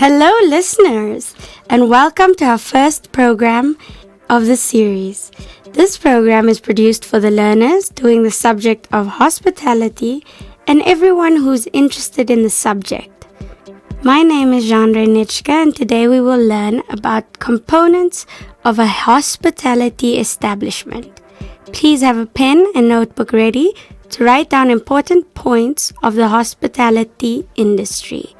Hello, listeners, and welcome to our first program of the series. This program is produced for the learners doing the subject of hospitality and everyone who's interested in the subject. My name is Jean Renichka, and today we will learn about components of a hospitality establishment. Please have a pen and notebook ready to write down important points of the hospitality industry.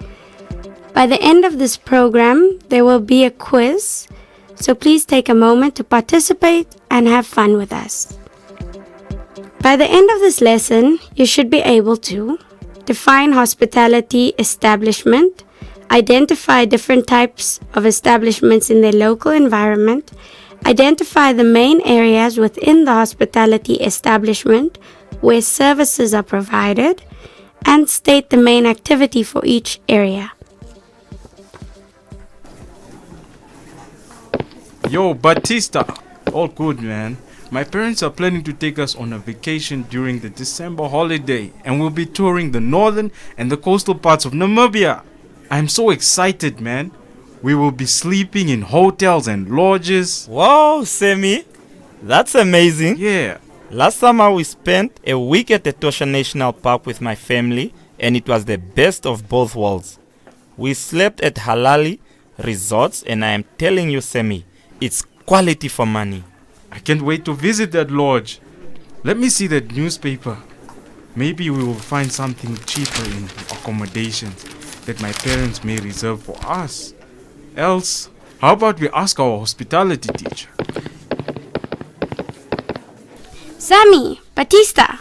By the end of this program, there will be a quiz, so please take a moment to participate and have fun with us. By the end of this lesson, you should be able to define hospitality establishment, identify different types of establishments in their local environment, identify the main areas within the hospitality establishment where services are provided, and state the main activity for each area. Yo, Batista! All good, man. My parents are planning to take us on a vacation during the December holiday, and we'll be touring the northern and the coastal parts of Namibia. I'm so excited, man. We will be sleeping in hotels and lodges. Wow, Semi, that's amazing. Yeah. Last summer we spent a week at Etosha National Park with my family, and it was the best of both worlds. We slept at Halali resorts, and I am telling you, Semi, it's quality for money. I can't wait to visit that lodge. Let me see that newspaper. Maybe we will find something cheaper in accommodations that my parents may reserve for us. Else, how about we ask our hospitality teacher? Sammy, Batista,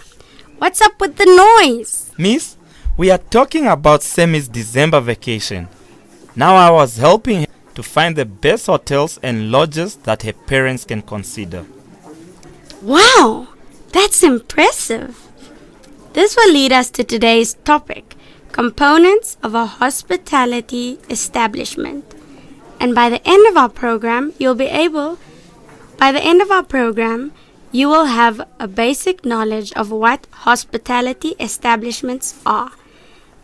what's up with the noise? Miss, we are talking about Semi's December vacation. Now I was helping her to find the best hotels and lodges that her parents can consider. Wow, that's impressive. This will lead us to today's topic, components of a hospitality establishment. And by the end of our program, you will have a basic knowledge of what hospitality establishments are,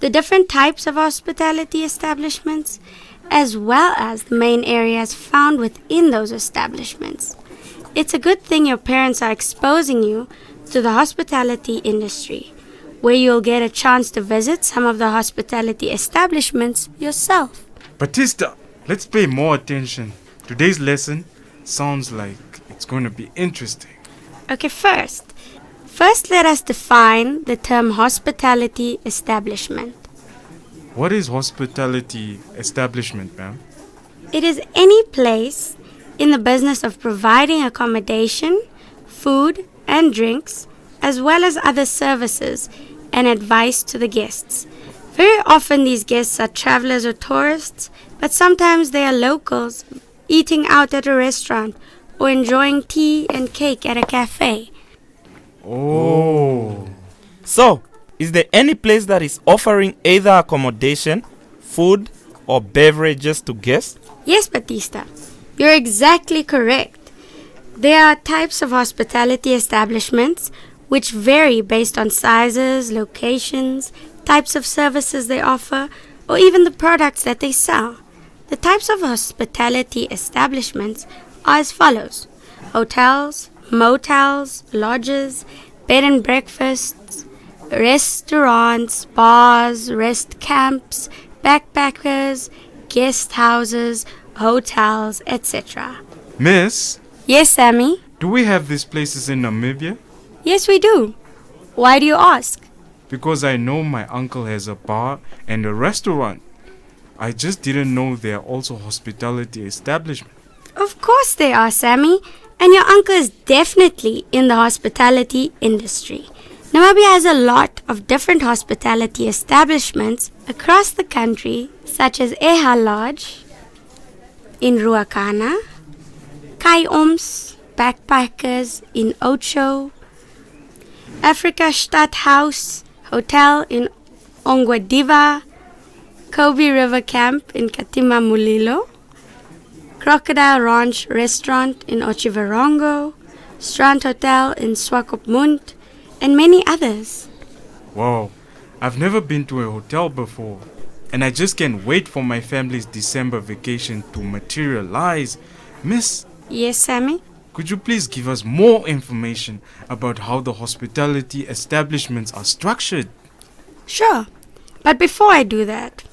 the different types of hospitality establishments, as well as the main areas found within those establishments. It's a good thing your parents are exposing you to the hospitality industry, where you'll get a chance to visit some of the hospitality establishments yourself. Batista, let's pay more attention. Today's lesson sounds like it's going to be interesting. Okay, first let us define the term hospitality establishment. What is hospitality establishment, ma'am? It is any place in the business of providing accommodation, food and drinks, as well as other services and advice to the guests. Very often these guests are travelers or tourists, but sometimes they are locals eating out at a restaurant or enjoying tea and cake at a cafe. Oh. So, is there any place that is offering either accommodation, food, or beverages to guests? Yes, Batista, you're exactly correct. There are types of hospitality establishments which vary based on sizes, locations, types of services they offer, or even the products that they sell. The types of hospitality establishments are as follows: hotels, motels, lodges, bed and breakfasts, restaurants, bars, rest camps, backpackers, guest houses, hotels, etc. Miss, Yes, Sammy? do we have these places in Namibia? Yes, we do. Why do you ask? Because I know my uncle has a bar and a restaurant. I just didn't know there are also hospitality establishments. Of course they are, Sammy. And your uncle is definitely in the hospitality industry. Namibia has a lot of different hospitality establishments across the country, such as Eha Lodge in Ruakana, Kai Oms Backpackers in Ocho, Africa Stadthaus Hotel in Ongwediva, Kobe River Camp in Katima Mulilo, Crocodile Ranch Restaurant in Ochivarongo, Strand Hotel in Swakopmund, and many others. Wow, I've never been to a hotel before. and I just can't wait for my family's December vacation to materialize. Miss, Yes, Sammy? could you please give us more information about how the hospitality establishments are structured? Sure. But before I do that,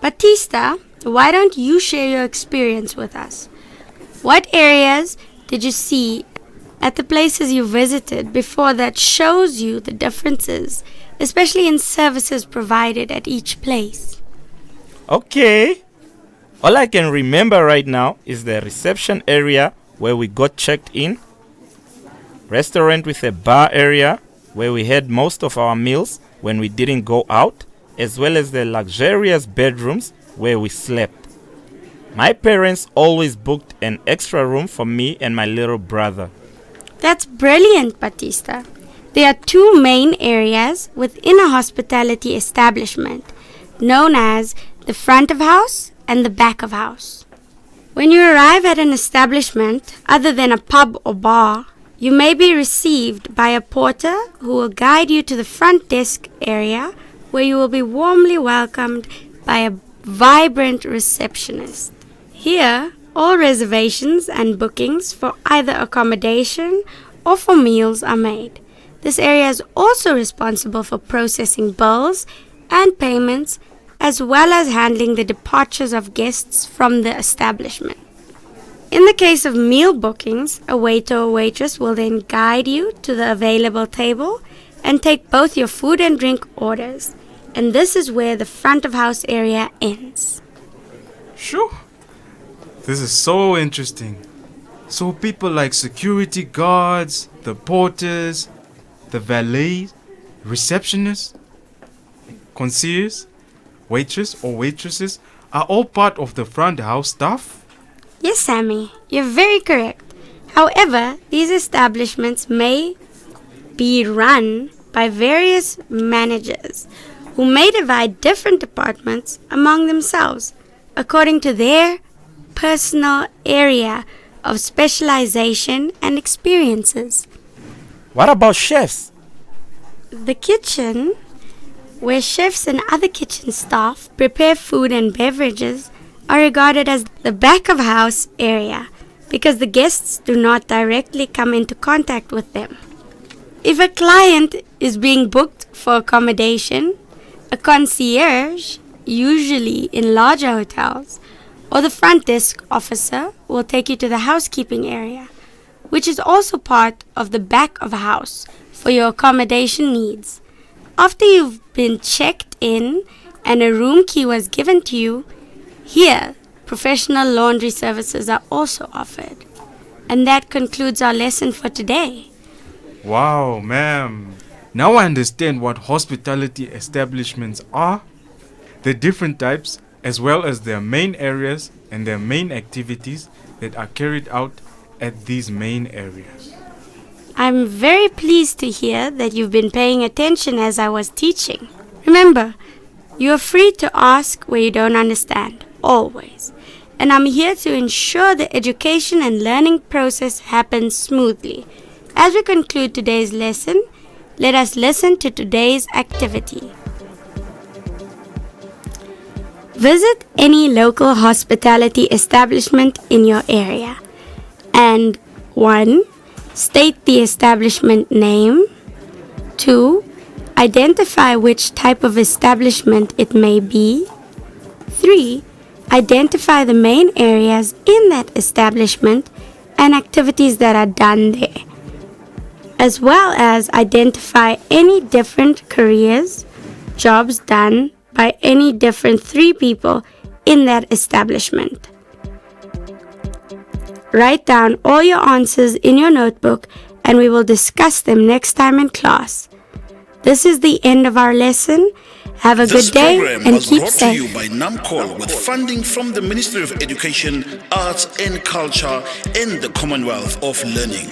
Batista, why don't you share your experience with us? What areas did you see at the places you visited before that shows you the differences, especially in services provided at each place? Okay. All I can remember right now is the reception area where we got checked in, restaurant with a bar area where we had most of our meals when we didn't go out, as well as the luxurious bedrooms where we slept. My parents always booked an extra room for me and my little brother. That's brilliant, Batista. There are two main areas within a hospitality establishment, known as the front of house and the back of house. When you arrive at an establishment other than a pub or bar, you may be received by a porter who will guide you to the front desk area where you will be warmly welcomed by a vibrant receptionist. Here, all reservations and bookings for either accommodation or for meals are made. This area is also responsible for processing bills and payments, as well as handling the departures of guests from the establishment. In the case of meal bookings, a waiter or waitress will then guide you to the available table and take both your food and drink orders. And this is where the front of house area ends. Sure. This is so interesting. So people like security guards, the porters, the valets, receptionists, concierge, waitress or waitresses are all part of the front house staff? Yes, Sammy, you're very correct. However, these establishments may be run by various managers who may divide different departments among themselves according to their personal area of specialization and experiences. What about chefs? The kitchen, where chefs and other kitchen staff prepare food and beverages, are regarded as the back of house area because the guests do not directly come into contact with them. If a client is being booked for accommodation, a concierge, usually in larger hotels, or the front desk officer will take you to the housekeeping area, which is also part of the back of house for your accommodation needs. After you've been checked in and a room key was given to you, here, professional laundry services are also offered. And that concludes our lesson for today. Wow, ma'am. Now I understand what hospitality establishments are, the different types, as well as their main areas and their main activities that are carried out at these main areas. I'm very pleased to hear that you've been paying attention as I was teaching. Remember, you are free to ask where you don't understand, always. And I'm here to ensure the education and learning process happens smoothly. As we conclude today's lesson, let us listen to today's activity. Visit any local hospitality establishment in your area. And 1. State the establishment name. 2. Identify which type of establishment it may be. 3. Identify the main areas in that establishment and activities that are done there, as well as identify any different careers, jobs done by any different 3 people in that establishment. Write down all your answers in your notebook and we will discuss them next time in class. This is the end of our lesson. Have a good day and keep safe. This program was brought to you by NAMCOL with funding from the Ministry of Education, Arts and Culture and the Commonwealth of Learning.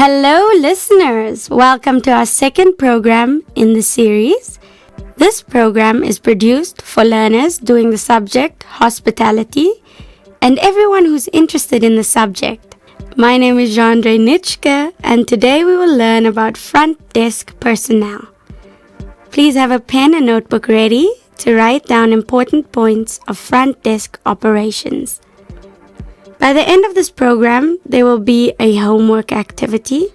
Hello, listeners. Welcome to our second program in the series. This program is produced for learners doing the subject hospitality and everyone who's interested in the subject. My name is Jandre Nitschke, and today we will learn about front desk personnel. Please have a pen and notebook ready to write down important points of front desk operations. By the end of this program, there will be a homework activity.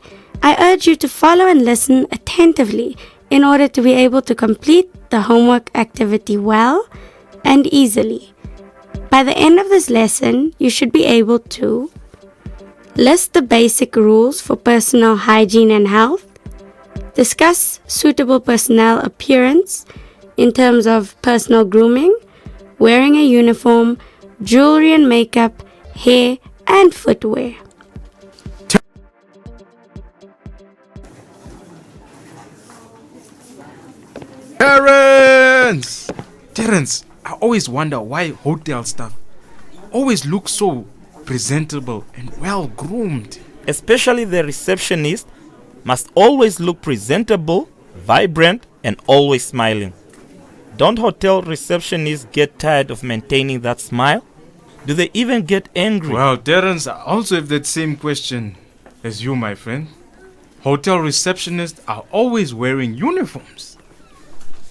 I urge you to follow and listen attentively in order to be able to complete the homework activity well and easily. By the end of this lesson, you should be able to list the basic rules for personal hygiene and health, discuss suitable personnel appearance in terms of personal grooming, wearing a uniform, jewelry and makeup, hair and footwear. Terence, I always wonder why hotel staff always look so presentable and well groomed. Especially the receptionist must always look presentable, vibrant, and always smiling. Don't hotel receptionists get tired of maintaining that smile? Do they even get angry? Well, Terence, I also have that same question as you, my friend. Hotel receptionists are always wearing uniforms.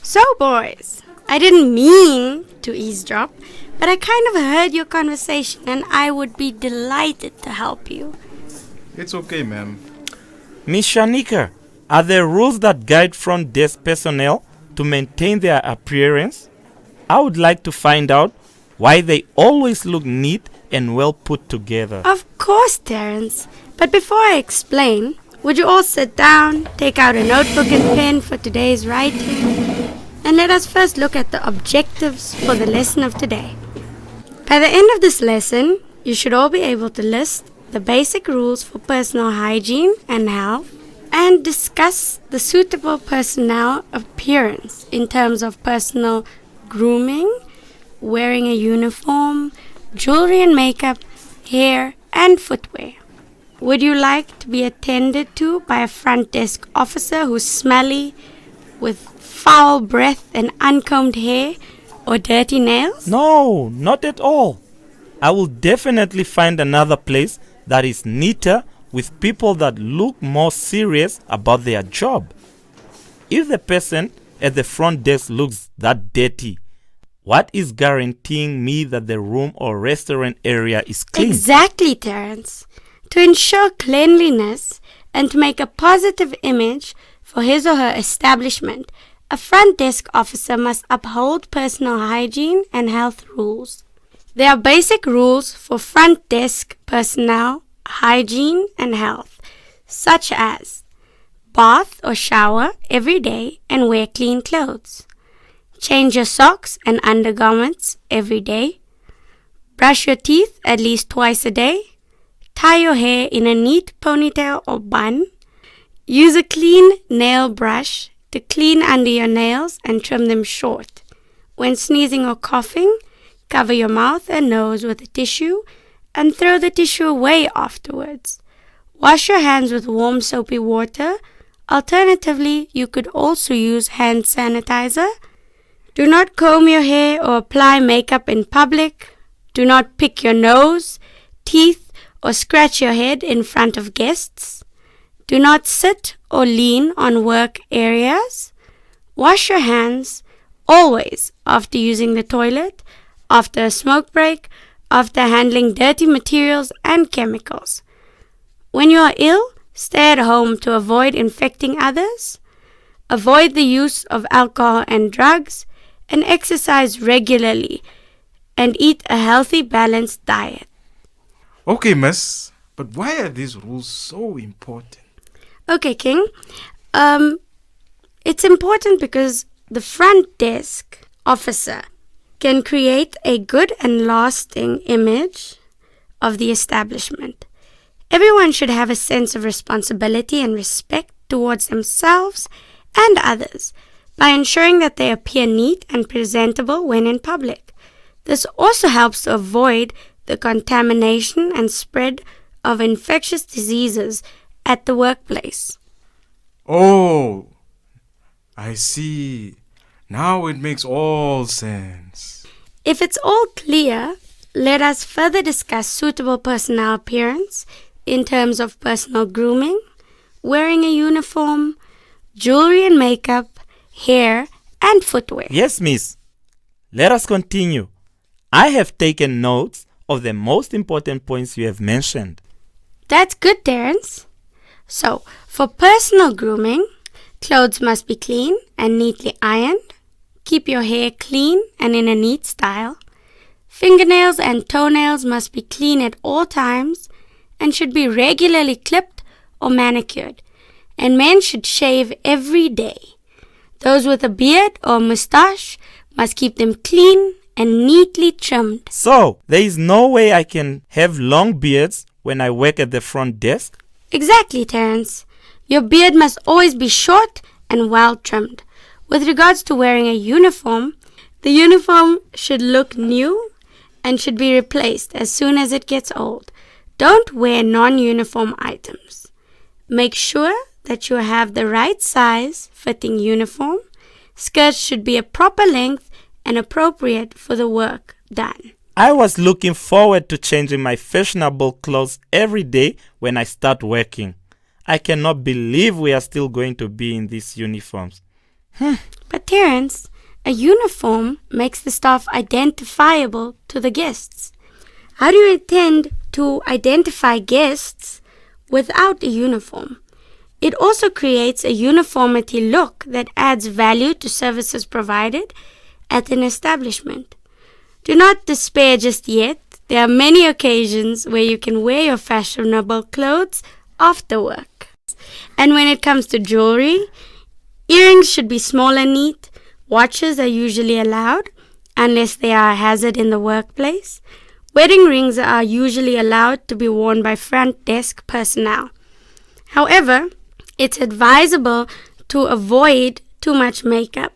So, boys, I didn't mean to eavesdrop, but I kind of heard your conversation and I would be delighted to help you. It's okay, ma'am. Miss Shanika, are there rules that guide front desk personnel to maintain their appearance? I would like to find out why they always look neat and well put together. Of course, Terence. But before I explain, would you all sit down, take out a notebook and pen for today's writing, and let us first look at the objectives for the lesson of today. By the end of this lesson, you should all be able to list the basic rules for personal hygiene and health and discuss the suitable personnel appearance in terms of personal grooming, wearing a uniform, jewelry and makeup, hair and footwear. Would you like to be attended to by a front desk officer who's smelly, with foul breath and uncombed hair or dirty nails? No, not at all. I will definitely find another place that is neater with people that look more serious about their job. If the person at the front desk looks that dirty, what is guaranteeing me that the room or restaurant area is clean? Exactly, Terence. To ensure cleanliness and to make a positive image for his or her establishment, a front desk officer must uphold personal hygiene and health rules. There are basic rules for front desk personnel, hygiene and health, such as bath or shower every day and wear clean clothes. Change your socks and undergarments every day. Brush your teeth at least twice a day. Tie your hair in a neat ponytail or bun. Use a clean nail brush to clean under your nails and trim them short. When sneezing or coughing, cover your mouth and nose with a tissue and throw the tissue away afterwards. Wash your hands with warm soapy water. Alternatively, you could also use hand sanitizer. Do not comb your hair or apply makeup in public. Do not pick your nose, teeth, or scratch your head in front of guests. Do not sit or lean on work areas. Wash your hands always after using the toilet, after a smoke break, after handling dirty materials and chemicals. When you are ill, stay at home to avoid infecting others. Avoid the use of alcohol and drugs, and exercise regularly and eat a healthy, balanced diet. Okay, miss, but why are these rules so important? Okay, King. It's important because the front desk officer can create a good and lasting image of the establishment. Everyone should have a sense of responsibility and respect towards themselves and others by ensuring that they appear neat and presentable when in public. This also helps to avoid the contamination and spread of infectious diseases at the workplace. Oh, I see. Now it makes all sense. If it's all clear, let us further discuss suitable personal appearance in terms of personal grooming, wearing a uniform, jewelry and makeup, hair, and footwear. Yes, miss. Let us continue. I have taken notes of the most important points you have mentioned. That's good, Terence. So, for personal grooming, clothes must be clean and neatly ironed. Keep your hair clean and in a neat style. Fingernails and toenails must be clean at all times and should be regularly clipped or manicured. And men should shave every day. Those with a beard or mustache must keep them clean and neatly trimmed. So, there is no way I can have long beards when I work at the front desk? Exactly, Terence. Your beard must always be short and well trimmed. With regards to wearing a uniform, the uniform should look new and should be replaced as soon as it gets old. Don't wear non-uniform items. Make sure that you have the right size fitting uniform. Skirts should be a proper length and appropriate for the work done. I was looking forward to changing my fashionable clothes every day when I start working. I cannot believe we are still going to be in these uniforms. But Terence, a uniform makes the staff identifiable to the guests. How do you intend to identify guests without a uniform? It also creates a uniformity look that adds value to services provided at an establishment. Do not despair just yet. There are many occasions where you can wear your fashionable clothes after work. And when it comes to jewelry, earrings should be small and neat. Watches are usually allowed, unless they are a hazard in the workplace. Wedding rings are usually allowed to be worn by front desk personnel. However, it's advisable to avoid too much makeup.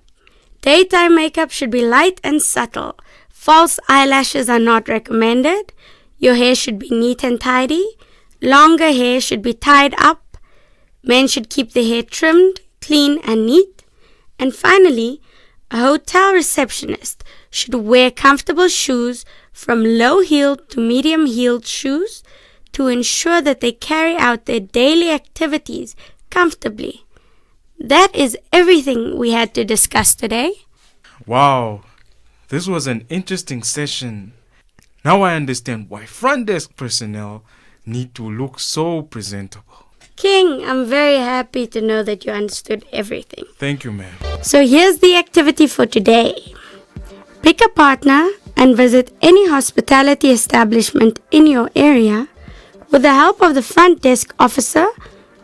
Daytime makeup should be light and subtle. False eyelashes are not recommended. Your hair should be neat and tidy. Longer hair should be tied up. Men should keep their hair trimmed, clean and neat. And finally, a hotel receptionist should wear comfortable shoes from low-heeled to medium-heeled shoes to ensure that they carry out their daily activities comfortably. That is everything we had to discuss today. Wow, this was an interesting session. Now I understand why front desk personnel need to look so presentable. King, I'm very happy to know that you understood everything. Thank you, ma'am. So here's the activity for today. Pick a partner and visit any hospitality establishment in your area. With the help of the front desk officer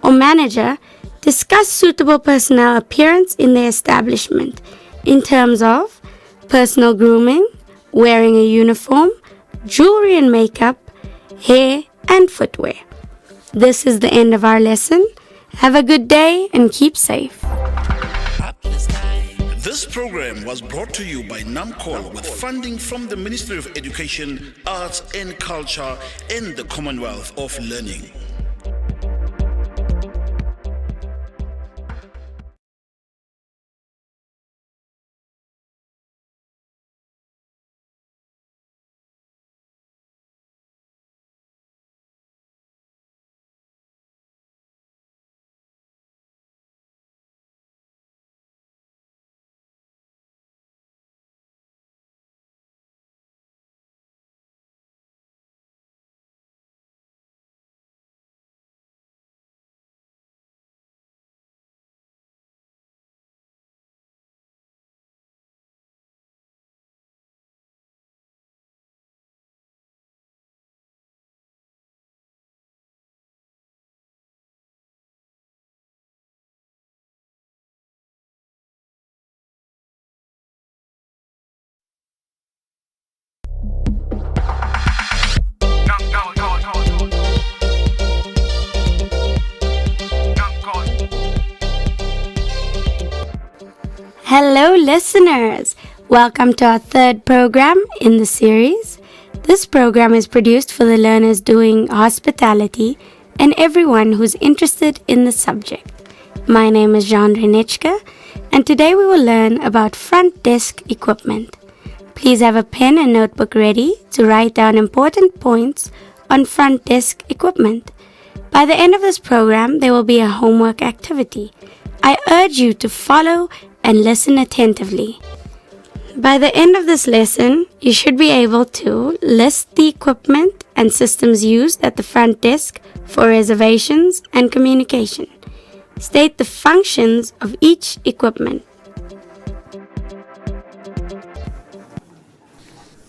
or manager, discuss suitable personnel appearance in the establishment in terms of personal grooming, wearing a uniform, jewelry and makeup, hair and footwear. This is the end of our lesson. Have a good day and keep safe. This program was brought to you by NAMCOL with funding from the Ministry of Education, Arts and Culture and the Commonwealth of Learning. Hello listeners! Welcome to our third program in the series. This program is produced for the learners doing hospitality and everyone who's interested in the subject. My name is Jean Renechka, and today we will learn about front desk equipment. Please have a pen and notebook ready to write down important points on front desk equipment. By the end of this program, there will be a homework activity. I urge you to follow and listen attentively. By the end of this lesson, you should be able to list the equipment and systems used at the front desk for reservations and communication. State the functions of each equipment.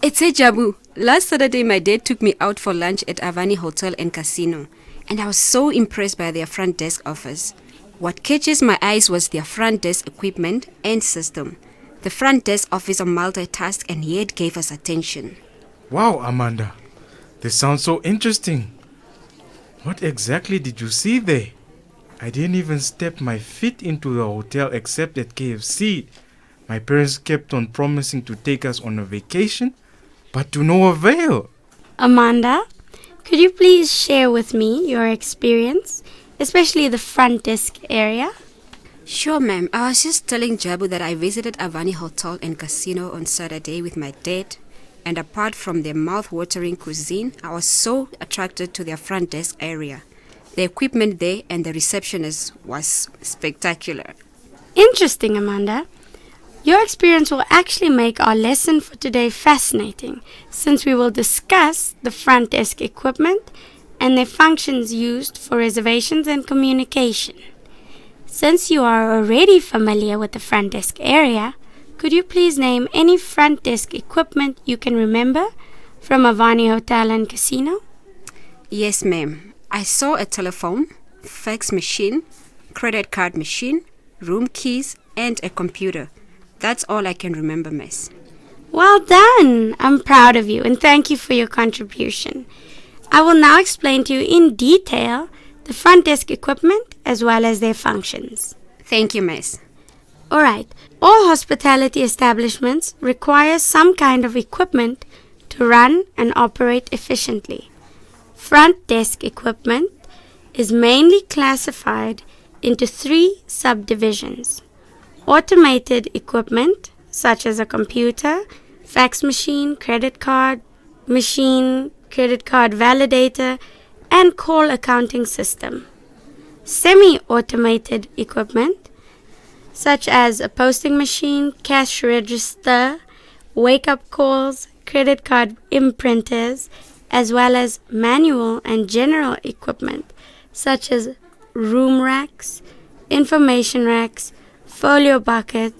It's a Jabu. Last Saturday, my dad took me out for lunch at Avani Hotel and Casino, and I was so impressed by their front desk office. What catches my eyes was their front desk equipment and system. The front desk officer multitasked and yet gave us attention. Wow, Amanda. This sounds so interesting. What exactly did you see there? I didn't even step my feet into the hotel except at KFC. My parents kept on promising to take us on a vacation, but to no avail. Amanda, could you please share with me your experience, especially the front desk area? Sure, ma'am. I was just telling Jabu that I visited Avani Hotel and Casino on Saturday with my dad, and apart from their mouth-watering cuisine, I was so attracted to their front desk area. The equipment there and the receptionist was spectacular. Interesting, Amanda. Your experience will actually make our lesson for today fascinating, since we will discuss the front desk equipment and their functions used for reservations and communication. Since you are already familiar with the front desk area, could you please name any front desk equipment you can remember from Avani Hotel and Casino? Yes, ma'am. I saw a telephone, fax machine, credit card machine, room keys, and a computer. That's all I can remember, miss. Well done! I'm proud of you and thank you for your contribution. I will now explain to you in detail the front desk equipment as well as their functions. Thank you, miss. Alright, all hospitality establishments require some kind of equipment to run and operate efficiently. Front desk equipment is mainly classified into 3 subdivisions. Automated equipment, such as a computer, fax machine, credit card validator, and call accounting system. Semi-automated equipment, such as a posting machine, cash register, wake-up calls, credit card imprinters, as well as manual and general equipment, such as room racks, information racks, folio bucket,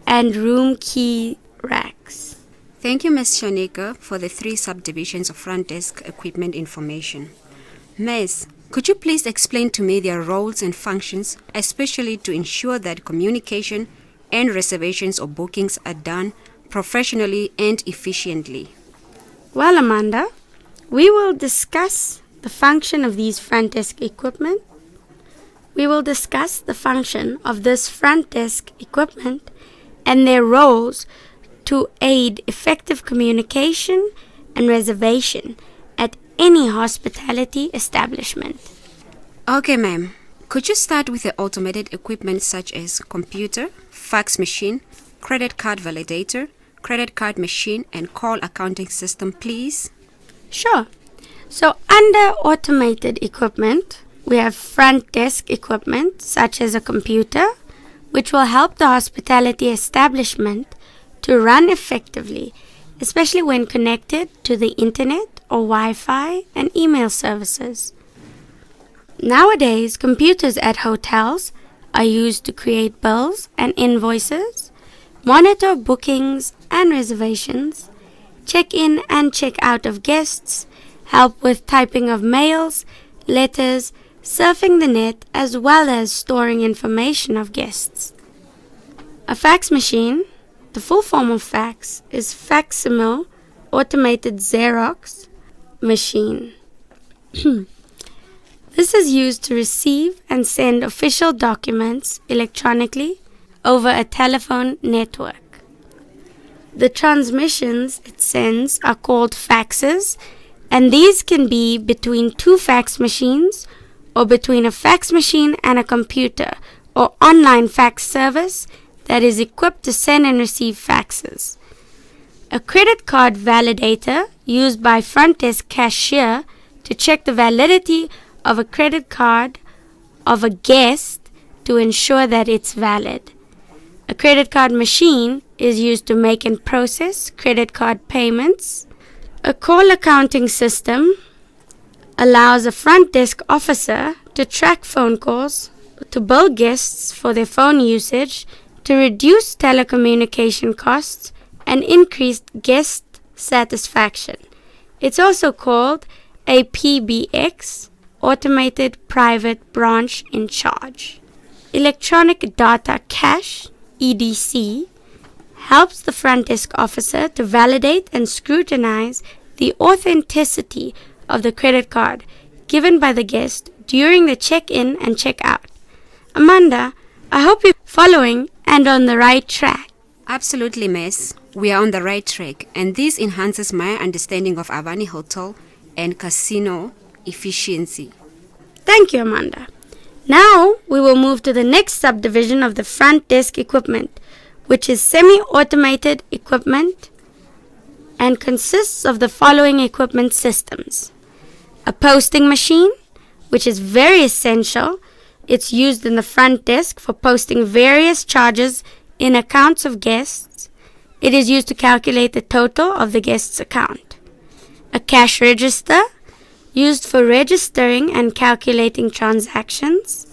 and room key racks. Thank you, Ms. Shanika, for the 3 subdivisions of front desk equipment information. Miss, could you please explain to me their roles and functions, especially to ensure that communication and reservations or bookings are done professionally and efficiently? Well, Amanda, we will discuss the function of these front desk equipment. We will discuss the function of this front desk equipment and their roles to aid effective communication and reservation at any hospitality establishment. Okay, ma'am. Could you start with the automated equipment such as computer, fax machine, credit card validator, credit card machine, and call accounting system, please? Sure. So under automated equipment, we have front desk equipment such as a computer, which will help the hospitality establishment to run effectively, especially when connected to the internet or Wi-Fi and email services. Nowadays, computers at hotels are used to create bills and invoices, monitor bookings and reservations, check in and check out of guests, help with typing of mails, letters, surfing the net, as well as storing information of guests. A fax machine, the full form of fax, is facsimile automated Xerox machine. This is used to receive and send official documents electronically over a telephone network. The transmissions it sends are called faxes, and these can be between two fax machines, or between a fax machine and a computer or online fax service that is equipped to send and receive faxes. A credit card validator used by front desk cashier to check the validity of a credit card of a guest to ensure that it's valid. A credit card machine is used to make and process credit card payments. A call accounting system allows a front desk officer to track phone calls, to bill guests for their phone usage, to reduce telecommunication costs, and increase guest satisfaction. It's also called a PBX, Automated Private Branch in Charge. Electronic Data Cache, EDC, helps the front desk officer to validate and scrutinize the authenticity of the credit card given by the guest during the check-in and check-out. Amanda, I hope you're following and on the right track. Absolutely, Miss. We are on the right track, and this enhances my understanding of Avani Hotel and casino efficiency. Thank you, Amanda. Now we will move to the next subdivision of the front desk equipment, which is semi-automated equipment and consists of the following equipment systems. A posting machine, which is very essential. It's used in the front desk for posting various charges in accounts of guests. It is used to calculate the total of the guest's account. A cash register, used for registering and calculating transactions.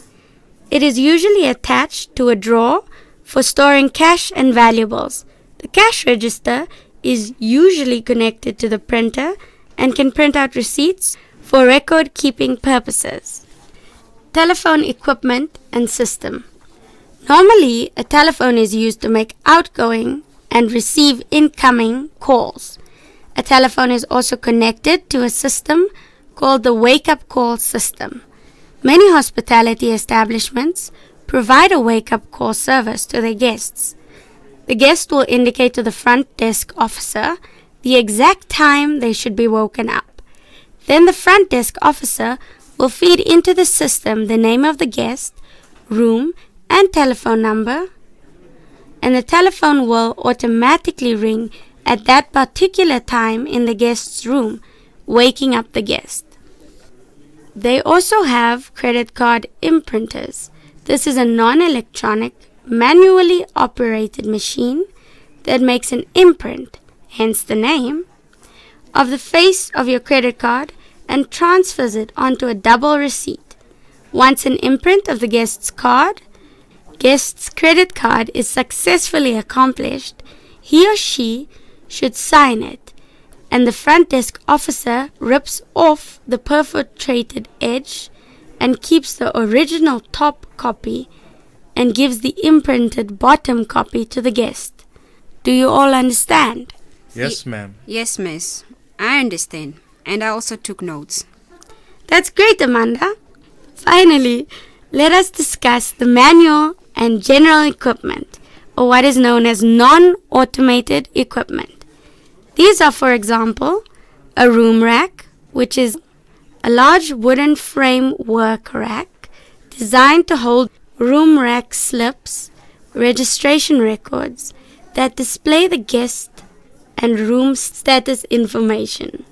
It is usually attached to a drawer for storing cash and valuables. The cash register is usually connected to the printer and can print out receipts for record-keeping purposes. Telephone equipment and system. Normally, a telephone is used to make outgoing and receive incoming calls. A telephone is also connected to a system called the wake-up call system. Many hospitality establishments provide a wake-up call service to their guests. The guest will indicate to the front desk officer the exact time they should be woken up. Then the front desk officer will feed into the system the name of the guest, room, and telephone number, and the telephone will automatically ring at that particular time in the guest's room, waking up the guest. They also have credit card imprinters. This is a non-electronic, manually operated machine that makes an imprint, hence the name, of the face of your credit card and transfers it onto a double receipt. Once an imprint of the guest's credit card is successfully accomplished, he or she should sign it, and the front desk officer rips off the perforated edge and keeps the original top copy and gives the imprinted bottom copy to the guest. Do you all understand? Yes, ma'am. Yes, Miss. I understand. And I also took notes. That's great, Amanda. Finally, let us discuss the manual and general equipment, or what is known as non-automated equipment. These are, for example, a room rack, which is a large wooden framework rack designed to hold room rack slips, registration records that display the guest and room status information.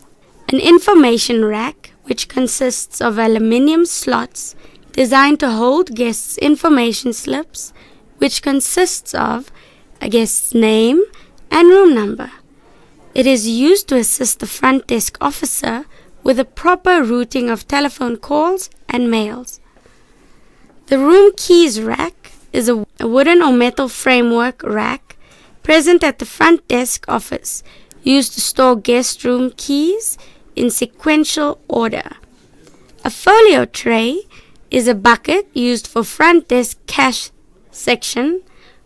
An information rack, which consists of aluminium slots designed to hold guests' information slips, which consists of a guest's name and room number. It is used to assist the front desk officer with the proper routing of telephone calls and mails. The room keys rack is a wooden or metal framework rack present at the front desk office, used to store guest room keys in sequential order. A folio tray is a bucket used for front desk cash section,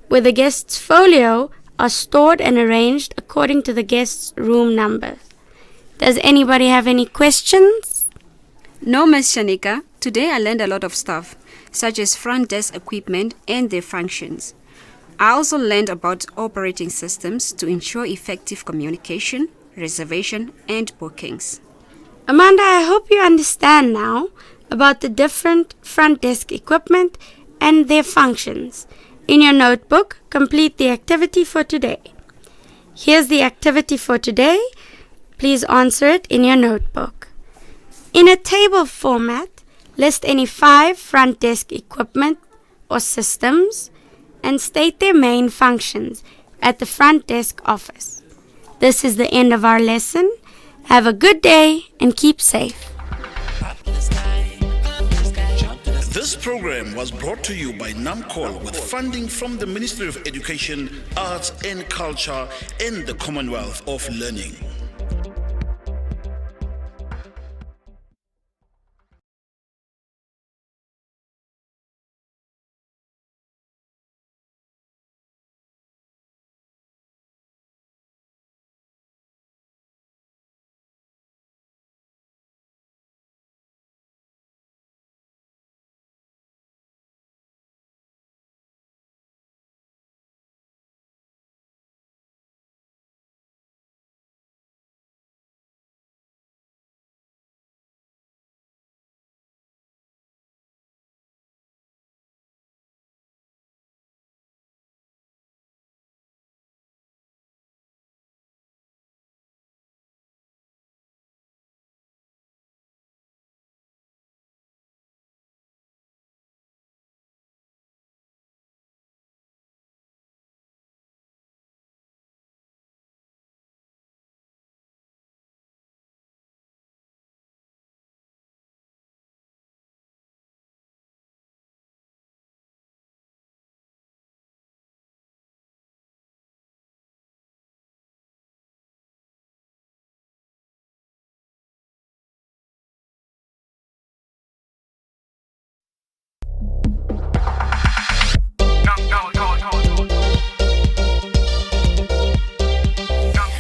where the guest's folio are stored and arranged according to the guest's room number. Does anybody have any questions? No, Miss Shanika. Today I learned a lot of stuff, such as front desk equipment and their functions. I also learned about operating systems to ensure effective communication, reservation, and bookings. Amanda, I hope you understand now about the different front desk equipment and their functions. In your notebook, complete the activity for today. Here's the activity for today. Please answer it in your notebook. In a table format, list any 5 front desk equipment or systems and state their main functions at the front desk office. This is the end of our lesson. Have a good day and keep safe. This program was brought to you by NAMCOL with funding from the Ministry of Education, Arts and Culture and the Commonwealth of Learning.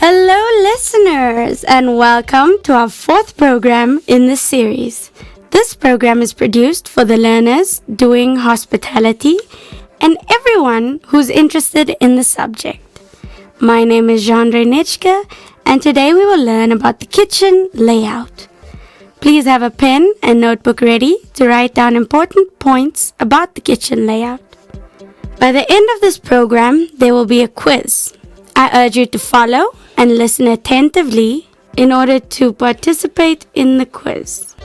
Hello, listeners, and welcome to our 4th program in this series. This program is produced for the learners doing hospitality and everyone who's interested in the subject. My name is Jean Renechke, and today we will learn about the kitchen layout. Please have a pen and notebook ready to write down important points about the kitchen layout. By the end of this program, there will be a quiz. I urge you to follow and listen attentively in order to participate in the quiz.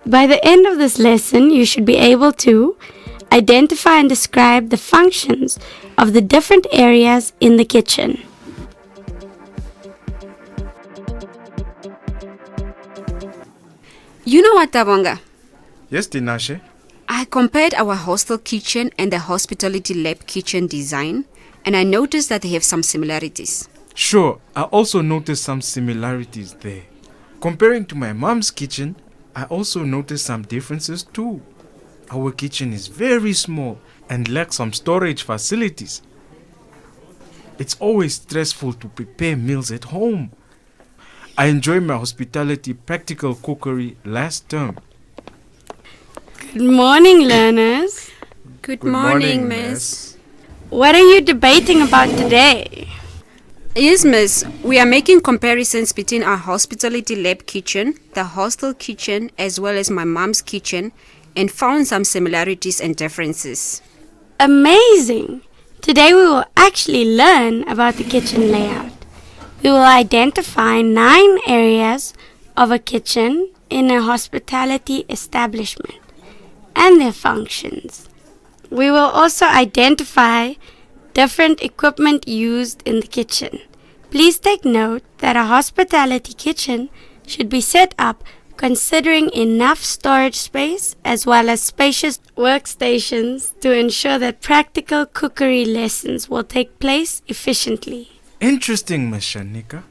By the end of this lesson, you should be able to identify and describe the functions of the different areas in the kitchen. You know what, Tabonga? Yes, Tinashe? I compared our hostel kitchen and the hospitality lab kitchen design, and I noticed that they have some similarities. Sure, I also noticed some similarities there. Comparing to my mom's kitchen, I also noticed some differences too. Our kitchen is very small and lacks some storage facilities. It's always stressful to prepare meals at home. I enjoyed my hospitality practical cookery last term. Good morning, learners. Good morning, miss. What are you debating about today? Yes, miss. We are making comparisons between our hospitality lab kitchen, the hostel kitchen, as well as my mom's kitchen, and found some similarities and differences. Amazing! Today we will actually learn about the kitchen layout. We will identify 9 areas of a kitchen in a hospitality establishment and their functions. We will also identify different equipment used in the kitchen. Please take note that a hospitality kitchen should be set up considering enough storage space as well as spacious workstations to ensure that practical cookery lessons will take place efficiently. Interesting, Ms. Shanika.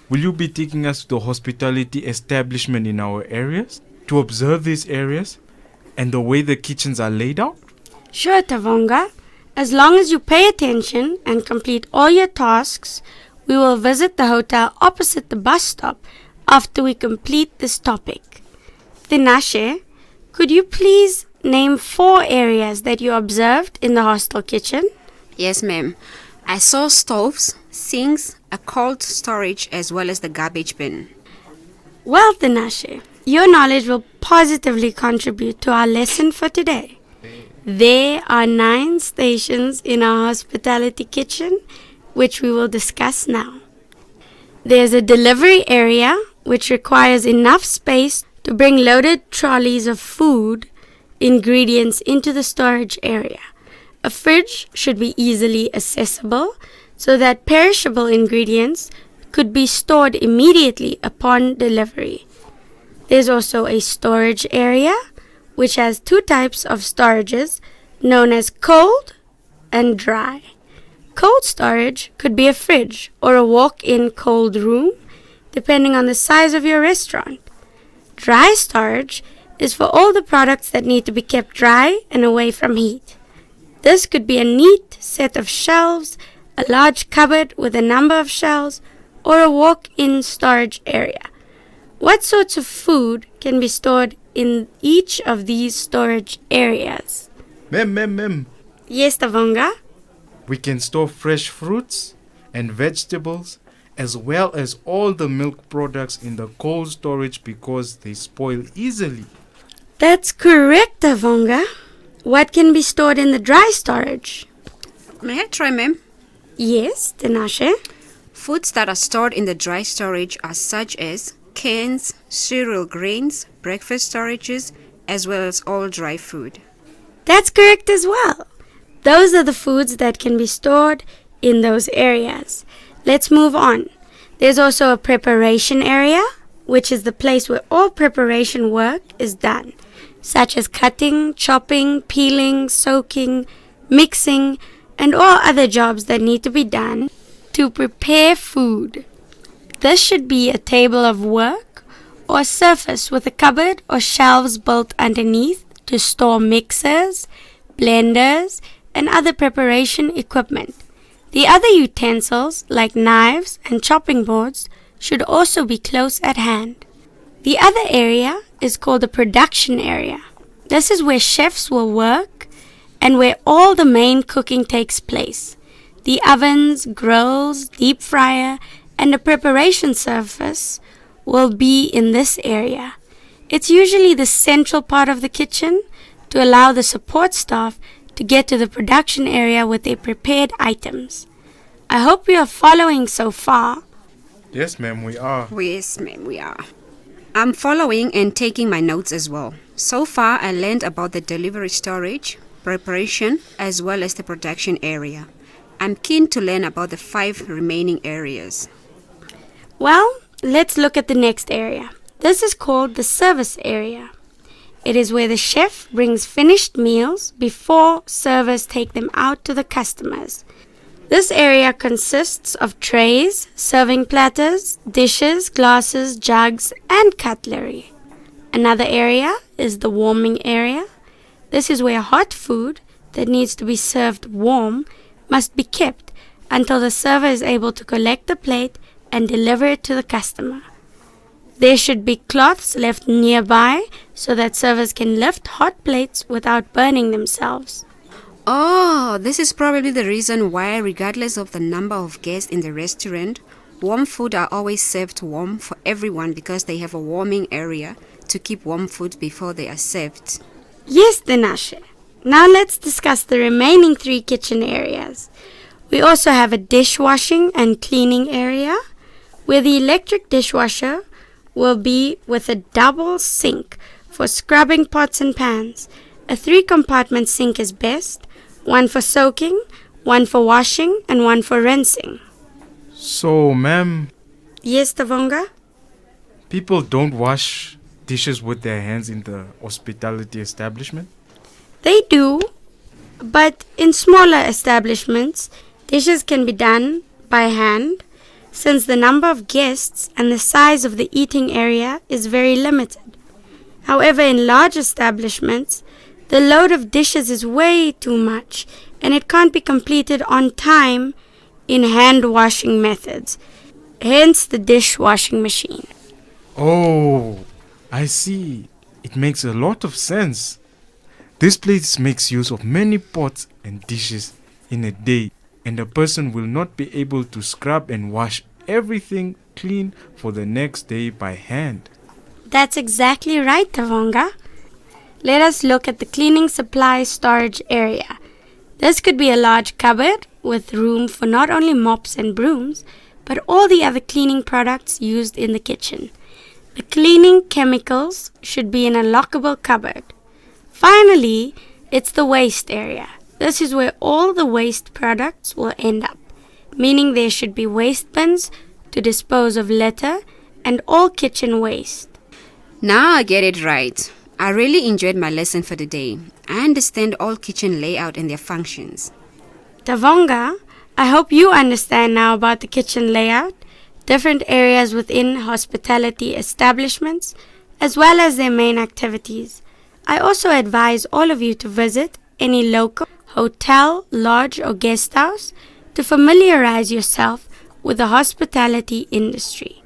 Will you be taking us to the hospitality establishment in our areas to observe these areas and the way the kitchens are laid out? Sure, Tavonga. As long as you pay attention and complete all your tasks, we will visit the hotel opposite the bus stop after we complete this topic. Tinashe, could you please name 4 areas that you observed in the hostel kitchen? Yes, ma'am. I saw stoves, sinks, a cold storage, as well as the garbage bin. Well, Tinashe, your knowledge will positively contribute to our lesson for today. There are 9 stations in our hospitality kitchen, which we will discuss now. There's a delivery area, which requires enough space to bring loaded trolleys of food, ingredients into the storage area. A fridge should be easily accessible so that perishable ingredients could be stored immediately upon delivery. There's also a storage area, which has 2 types of storages known as cold and dry. Cold storage could be a fridge or a walk-in cold room, depending on the size of your restaurant. Dry storage is for all the products that need to be kept dry and away from heat. This could be a neat set of shelves, a large cupboard with a number of shelves, or a walk-in storage area. What sorts of food can be stored in each of these storage areas? Mem. Yes, Tavonga? We can store fresh fruits and vegetables as well as all the milk products in the cold storage because they spoil easily. That's correct, Tavonga. What can be stored in the dry storage? May I try, ma'am? Yes, Tinashe. Foods that are stored in the dry storage are such as cans, cereal grains, breakfast storages, as well as all dry food. That's correct as well. Those are the foods that can be stored in those areas. Let's move on. There's also a preparation area, which is the place where all preparation work is done, such as cutting, chopping, peeling, soaking, mixing, and all other jobs that need to be done to prepare food. This should be a table of work or a surface with a cupboard or shelves built underneath to store mixers, blenders, and other preparation equipment. The other utensils, like knives and chopping boards, should also be close at hand. The other area is called the production area. This is where chefs will work and where all the main cooking takes place. The ovens, grills, deep fryer, and the preparation surface will be in this area. It's usually the central part of the kitchen to allow the support staff to get to the production area with their prepared items. I hope you are following so far. Yes, ma'am, we are. Yes, ma'am, we are. I'm following and taking my notes as well. So far, I learned about the delivery storage, preparation, as well as the production area. I'm keen to learn about the 5 remaining areas. Well, let's look at the next area. This is called the service area. It is where the chef brings finished meals before servers take them out to the customers. This area consists of trays, serving platters, dishes, glasses, jugs, and cutlery. Another area is the warming area. This is where hot food that needs to be served warm must be kept until the server is able to collect the plate and deliver it to the customer. There should be cloths left nearby so that servers can lift hot plates without burning themselves. Oh, this is probably the reason why, regardless of the number of guests in the restaurant, warm food are always served warm for everyone because they have a warming area to keep warm food before they are served. Yes, Tinashe. Now let's discuss the remaining 3 kitchen areas. We also have a dishwashing and cleaning area, where the electric dishwasher will be with a double sink for scrubbing pots and pans. A 3-compartment sink is best, one for soaking, one for washing, and one for rinsing. So, ma'am, Yes, Tavonga? people don't wash dishes with their hands in the hospitality establishment? They do, but in smaller establishments, dishes can be done by hand since the number of guests and the size of the eating area is very limited. However, in large establishments, the load of dishes is way too much and it can't be completed on time in hand washing methods, hence the dishwashing machine. Oh, I see. It makes a lot of sense. This place makes use of many pots and dishes in a day, and a person will not be able to scrub and wash everything clean for the next day by hand. That's exactly right, Tavonga. Let us look at the cleaning supply storage area. This could be a large cupboard with room for not only mops and brooms, but all the other cleaning products used in the kitchen. The cleaning chemicals should be in a lockable cupboard. Finally, it's the waste area. This is where all the waste products will end up, meaning there should be waste bins to dispose of litter and all kitchen waste. Now I get it right. I really enjoyed my lesson for the day. I understand all kitchen layout and their functions. Tavonga, I hope you understand now about the kitchen layout, different areas within hospitality establishments, as well as their main activities. I also advise all of you to visit any local hotel, lodge, or guest house to familiarize yourself with the hospitality industry.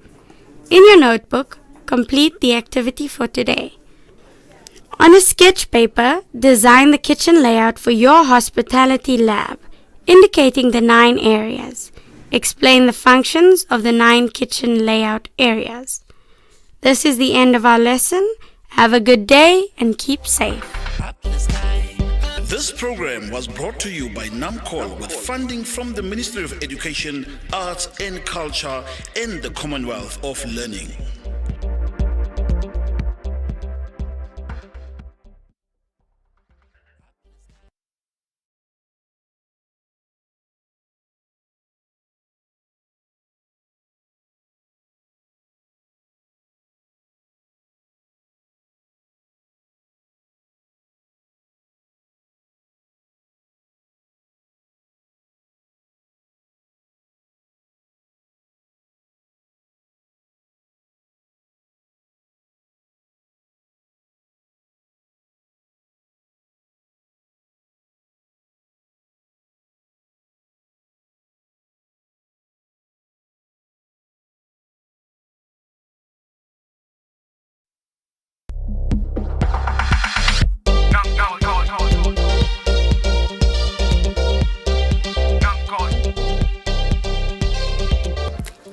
In your notebook, complete the activity for today. On a sketch paper, design the kitchen layout for your hospitality lab, indicating the 9 areas. Explain the functions of the 9 kitchen layout areas. This is the end of our lesson. Have a good day and keep safe. This program was brought to you by NAMCOL with funding from the Ministry of Education, Arts and Culture and the Commonwealth of Learning.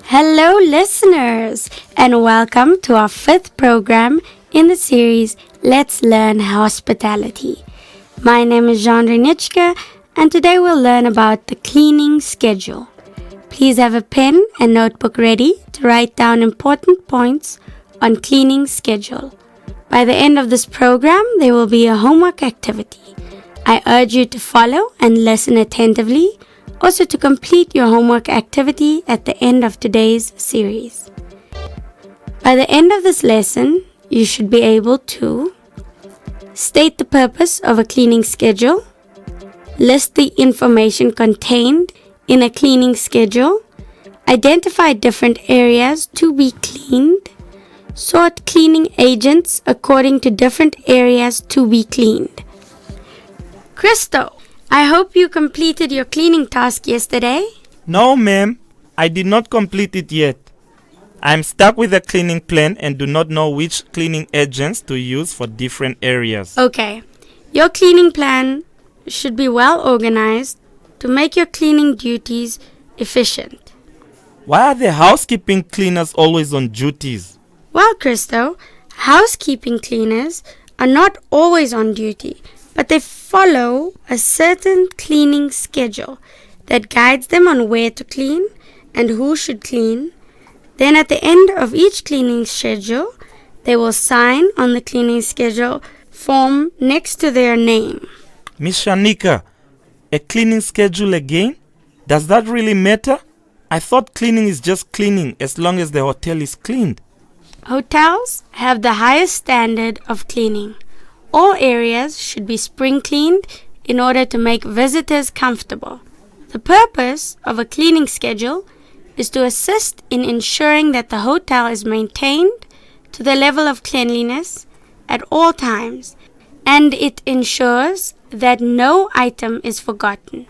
Hello, listeners, and welcome to our 5th program in the series Let's Learn Hospitality. My name is Jean Renichka, and today we'll learn about the cleaning schedule. Please have a pen and notebook ready to write down important points on cleaning schedule. By the end of this program, there will be a homework activity. I urge you to follow and listen attentively, also to complete your homework activity at the end of today's series. By the end of this lesson, you should be able to state the purpose of a cleaning schedule, list the information contained in a cleaning schedule, identify different areas to be cleaned, sort cleaning agents according to different areas to be cleaned. Christo, I hope you completed your cleaning task yesterday. No, ma'am. I did not complete it yet. I'm stuck with the cleaning plan and do not know which cleaning agents to use for different areas. Okay. Your cleaning plan should be well organized to make your cleaning duties efficient. Why are the housekeeping cleaners always on duties? Well, Christo, housekeeping cleaners are not always on duty, but they follow a certain cleaning schedule that guides them on where to clean and who should clean. Then at the end of each cleaning schedule, they will sign on the cleaning schedule form next to their name. Miss Shanika, a cleaning schedule again? Does that really matter? I thought cleaning is just cleaning as long as the hotel is cleaned. Hotels have the highest standard of cleaning. All areas should be spring cleaned in order to make visitors comfortable. The purpose of a cleaning schedule is to assist in ensuring that the hotel is maintained to the level of cleanliness at all times, and it ensures that no item is forgotten.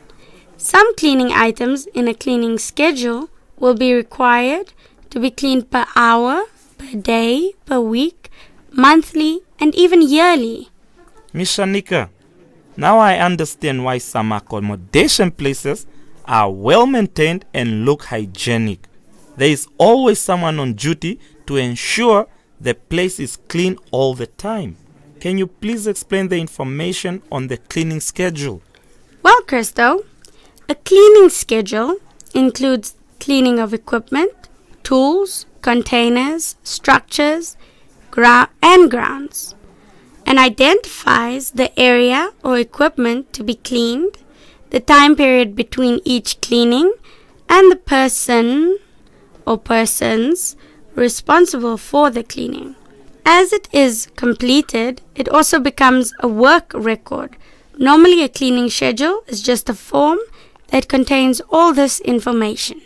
Some cleaning items in a cleaning schedule will be required to be cleaned per hour, per day, per week, monthly, and even yearly. Miss Shanika, now I understand why some accommodation places are well maintained and look hygienic. There is always someone on duty to ensure the place is clean all the time. Can you please explain the information on the cleaning schedule? Well, Christo, a cleaning schedule includes cleaning of equipment, tools, containers, structures, and grounds, and identifies the area or equipment to be cleaned, the time period between each cleaning, and the person or persons responsible for the cleaning. As it is completed, it also becomes a work record. Normally, a cleaning schedule is just a form that contains all this information.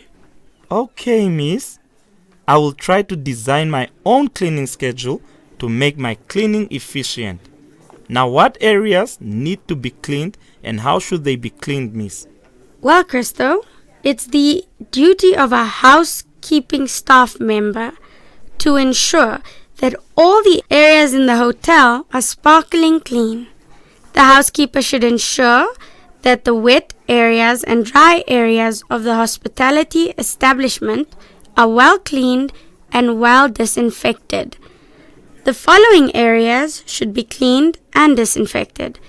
Okay, miss. I will try to design my own cleaning schedule to make my cleaning efficient. Now, what areas need to be cleaned and how should they be cleaned, miss? Well, Christo, it's the duty of a housekeeping staff member to ensure that all the areas in the hotel are sparkling clean. The housekeeper should ensure that the wet areas and dry areas of the hospitality establishment are well cleaned and well disinfected. The following areas should be cleaned and disinfected: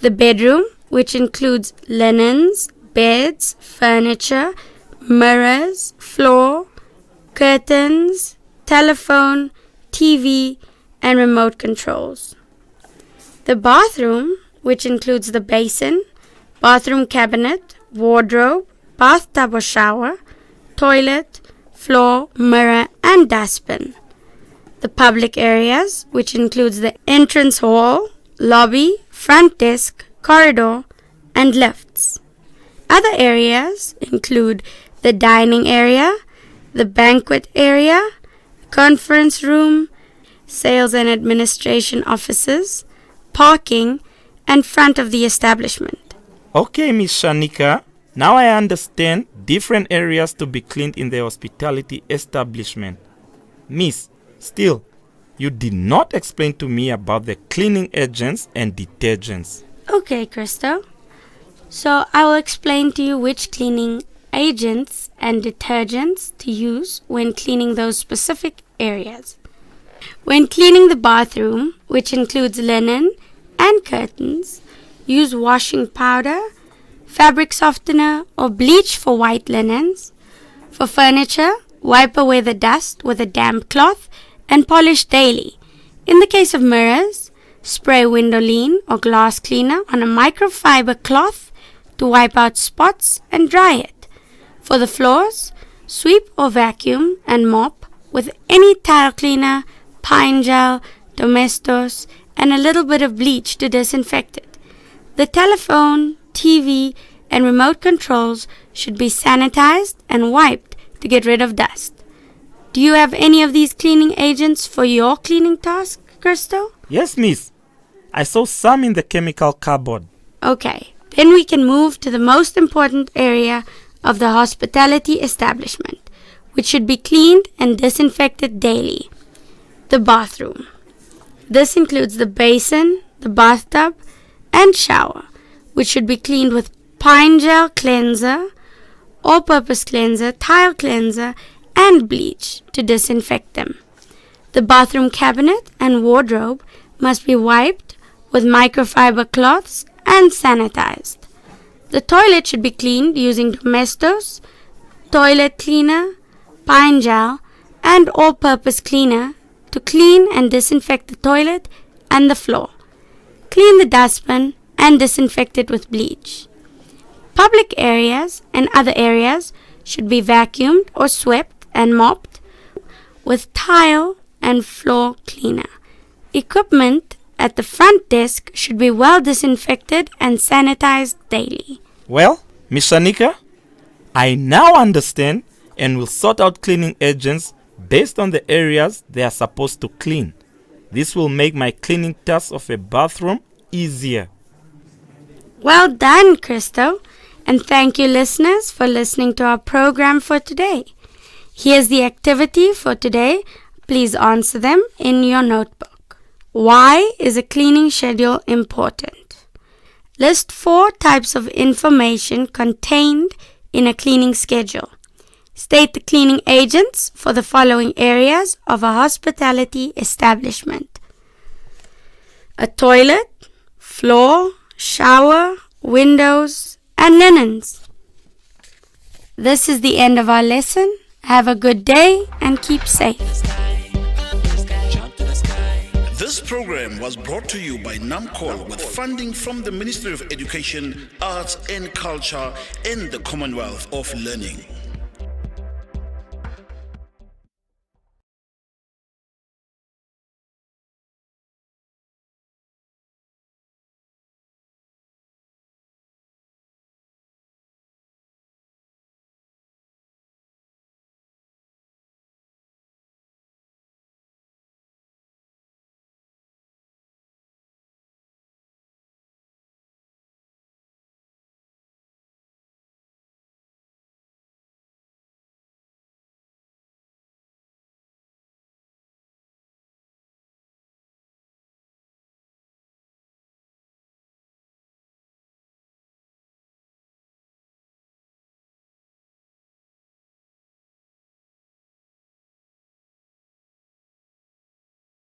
the bedroom, which includes linens, beds, furniture, mirrors, floor, curtains, telephone, TV, and remote controls. The bathroom, which includes the basin, bathroom cabinet, wardrobe, bathtub or shower, toilet, floor, mirror, and dustbin. The public areas, which includes the entrance hall, lobby, front desk, corridor, and lifts. Other areas include the dining area, the banquet area, conference room, sales and administration offices, parking, and front of the establishment. Okay, Miss Shanika. Now I understand different areas to be cleaned in the hospitality establishment. Miss, still, you did not explain to me about the cleaning agents and detergents. Okay, Christo. So I will explain to you which cleaning agents and detergents to use when cleaning those specific areas. When cleaning the bathroom, which includes linen and curtains, use washing powder, fabric softener, or bleach for white linens. For furniture, wipe away the dust with a damp cloth and polish daily. In the case of mirrors, spray Windoline or glass cleaner on a microfiber cloth to wipe out spots and dry it. For the floors, sweep or vacuum and mop with any tile cleaner, pine gel, Domestos, and a little bit of bleach to disinfect it. The telephone, TV, and remote controls should be sanitized and wiped to get rid of dust. Do you have any of these cleaning agents for your cleaning task, Christo? Yes, miss. I saw some in the chemical cupboard. Okay, then we can move to the most important area of the hospitality establishment, which should be cleaned and disinfected daily: the bathroom. This includes the basin, the bathtub, and shower, which should be cleaned with pine gel cleanser, all-purpose cleanser, tile cleanser, and bleach to disinfect them. The bathroom cabinet and wardrobe must be wiped with microfiber cloths and sanitized. The toilet should be cleaned using Domestos, toilet cleaner, pine gel, and all-purpose cleaner to clean and disinfect the toilet and the floor. Clean the dustbin and disinfect it with bleach. Public areas and other areas should be vacuumed or swept and mopped with tile and floor cleaner. Equipment at the front desk should be well disinfected and sanitized daily. Well, Miss Shanika, I now understand and will sort out cleaning agents based on the areas they are supposed to clean. This will make my cleaning task of a bathroom easier. Well done, Christo, and thank you, listeners, for listening to our program for today. Here's the activity for today. Please answer them in your notebook. Why is a cleaning schedule important? List 4 types of information contained in a cleaning schedule. State the cleaning agents for the following areas of a hospitality establishment: a toilet, floor, shower, windows, and linens. This is the end of our lesson. Have a good day and keep safe. This program was brought to you by NAMCOL with funding from the Ministry of Education, Arts and Culture and the Commonwealth of Learning.